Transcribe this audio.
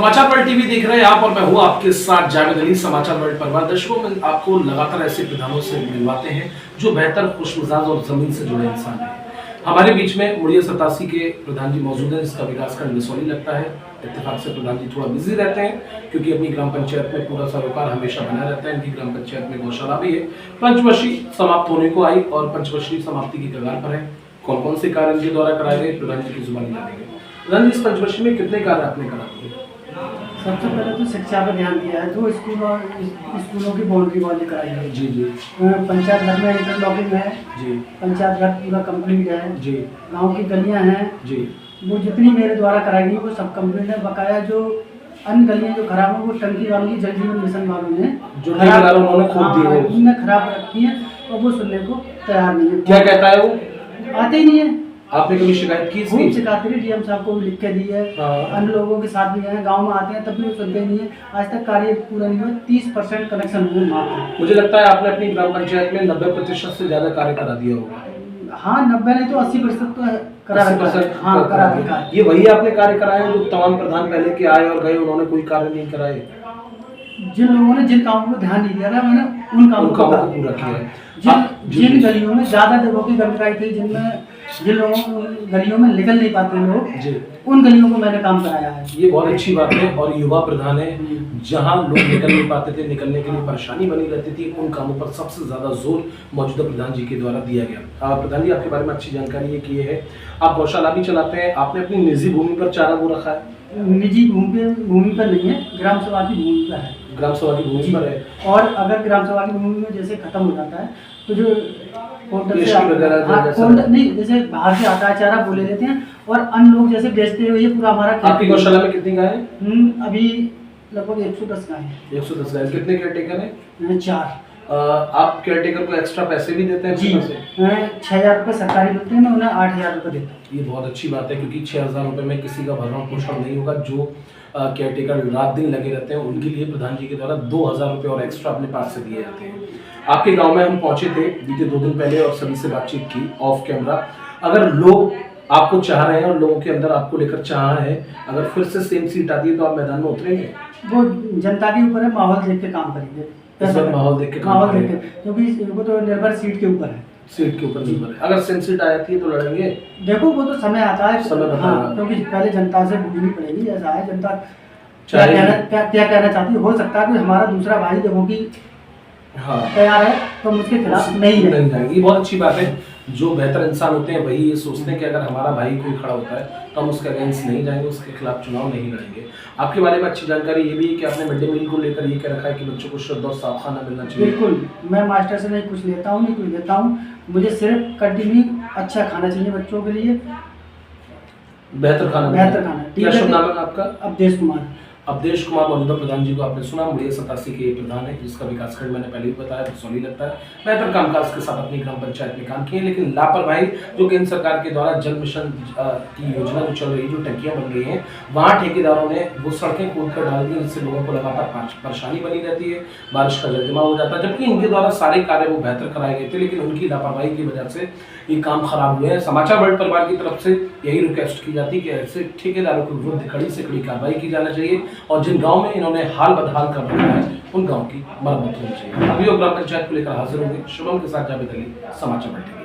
समाचार world TV देख रहे हैं आप और मैं हूं आपके साथ जावेद अली। समाचार वर्ल्ड परिवार दर्शकों में आपको लगातार ऐसे प्रधानों से मिलवाते हैं जो बेहतर खुशमिजाज और जमीन से जुड़े इंसान हैं। हमारे बीच में मुड़िया 87 के प्रधान जी मौजूद हैं, जिसका विकासखंड बिसौली लगता है। इत्तेफाक से प्रधान जी थोड़ा बिजी रहते हैं क्योंकि अपनी ग्राम पंचायत में पूरा सरोकार हमेशा बना रहता है। इनकी ग्राम पंचायत में गौशाला भी है। पंचवर्षीय समाप्त होने को आई और पंचवर्षीय समाप्ति की कगार पर है। कौन कौन से कार्य इनके द्वारा कराए गए प्रधान जी की जुबानी जानेंगे। प्रधान जी, इस पंचवर्षीय में कितने कार्य आपने कराए? सबसे पहले तो शिक्षा पर ध्यान दिया है, तो स्कूलों की बाउंड्री वाली कराई है। जी जी। पंचायत घर में इंटरलॉकिंग है जी। पंचायत घर पूरा कंप्लीट है जी। गांव की गलियां हैं जी, वो जितनी मेरे द्वारा कराई गई वो सब कंप्लीट है। बकाया जो अन्य गलियां जो खराब है वो टंकी वालों की, जल जीवन मिशन वालों ने जो उन्होंने खराब रखी है और वो सुनने को तैयार नहीं है। क्या कहता है वो? आते ही नहीं है। आपने कभी शिकायत की? शिकायत करी, डीएम साहब को भी लिख के दी है। अन्य लोगों के साथ भी हैं, गांव में आते हैं तब भी वो सुनते नहीं है। आज तक कार्य पूरा नहीं हुआ। 30% कनेक्शन हुए मात्र। मुझे लगता है आपने अपनी ग्राम पंचायत में 90% से ज्यादा कार्य करा दिया होगा। हाँ, 90 नहीं तो 80% तो करा दिया। ये वही आपने कार्य कराए जो तमाम प्रधान पहले के आए और गए, उन्होंने कोई कार्य नहीं कराए? जिन लोगों ने जिन कामों को ध्यान नहीं दिया था, मैंने उन कामों को पूरा किया है। जिन गलियों में ज्यादा जगहों की गंदगी थी, जिन लोगों गलियों में निकल नहीं पाते लोग, उन गलियों को मैंने काम कराया है। ये बहुत अच्छी बात है। और युवा प्रधान है, जहां लोग निकल नहीं पाते थे, निकलने के लिए परेशानी बनी रहती थी, उन कामों पर सबसे ज्यादा जोर मौजूदा प्रधान जी के द्वारा दिया गया। प्रधान जी, आपके बारे में अच्छी जानकारी ये की है, आप गौशाला भी चलाते हैं। आपने अपनी निजी भूमि पर चारा वो रखा है? निजी भूमि पर नहीं है, ग्राम सभा की भूमि पर है। ग्राम सभा की भूमि पर है। और अगर ग्राम सभा की भूमि में जैसे खत्म हो जाता है तो जो नहीं, जैसे बाहर से आता है चारा वो ले लेते हैं और अन्य लोग जैसे बेचते हुए ये पूरा हमारा। आपकी गौशाला में कितनी गाय है? अभी लगभग 110 गाय है। 110 गाय। कितने केयरटेकर हैं? 4। आप केयरटेकर को एक्स्ट्रा पैसे भी देते हैं? जी, 6,000 रुपये सरकारी मिलते हैं, मैं उन्हें 8,000 रुपये देता हूँ। ये बहुत अच्छी बात है क्योंकि 6,000 रुपये में किसी का भरण पोषण नहीं होगा। जो केयरटेकर रात दिन लगे रहते हैं उनके लिए प्रधान जी के द्वारा 2,000 रुपये और एक्स्ट्रा अपने पास से दिए जाते हैं। आपके गांव में हम पहुंचे थे बीते 2 दिन पहले और सभी से बातचीत की ऑफ कैमरा। अगर लोग आपको चाह रहे हैं और लोगों के अंदर आपको लेकर चाह है, अगर फिर से सेम सीट आती है तो आप मैदान में उतरेंगे? वो जनता के ऊपर है, माहौल देख के काम करेंगे। माहौल देख के, क्योंकि वो तो निर्भर सीट के ऊपर है। सीट के ऊपर निर्भर है। अगर सेम सीट आ जाती है तो लड़ेंगे? देखो वो तो समय आता है, क्योंकि पहले जनता से पूछनी पड़ेगी। ऐसा है, जनता क्या कहना चाहती है। हो सकता है कि हमारा दूसरा भाई देखो कि तैयार है तो हम उसके खिलाफ नहीं जाएंगे। ये बहुत अच्छी बात है। जो बेहतर इंसान होते हैं वही ये सोचते हैं कि अगर हमारा भाई कोई खड़ा होता है तो हम उसके अगेंस्ट नहीं जाएंगे, उसके खिलाफ चुनाव नहीं लड़ेंगे। आपके बारे में अच्छी जानकारी ये भी है कि आपने मिड डे मील को लेकर ये कह रखा है कि बच्चों को शुद्ध और साफ खाना मिलना चाहिए। बिल्कुल, मैं मास्टर से नहीं कुछ लेता हूँ, नहीं कुछ लेता हूँ। मुझे सिर्फ कंटिन्यू अच्छा खाना चाहिए बच्चों के लिए, बेहतर खाना। क्या शुभ नाम है आपका? अवधेश कुमार। अवधेश कुमार मौजूदा प्रधान जी को आपने सुना, मुड़िया 87 के प्रधान है, जिसका विकासखंड मैंने पहले भी बताया बिसौली लगता है। बेहतर कामकाज के साथ अपनी ग्राम पंचायत में काम किए, लेकिन लापरवाही जो केंद्र सरकार के द्वारा जल मिशन की योजना जो चल रही है, जो टंकियां बन रही हैं, वहाँ ठेकेदारों ने वो सड़कें खोद कर डाल दी, जिससे लोगों को लगातार परेशानी बनी रहती है, बारिश का जल जमा हो जाता है। जबकि इनके द्वारा सारे कार्य वो बेहतर कराए गए थे, लेकिन उनकी लापरवाही की वजह से ये काम खराब हुए हैं। समाचार वर्ल्ड परिवार की तरफ से यही रिक्वेस्ट की जाती है कि ऐसे ठेकेदारों के विरुद्ध कड़ी से कड़ी कार्रवाई की जाना चाहिए और जिन गांव में इन्होंने हाल बदहाल कर रखा है उन गांव की मरम्मत होनी चाहिए। अभी ग्राम पंचायत को लेकर हाजिर होंगे। शुभम के साथ जावेद अली, समाचार वर्ल्ड।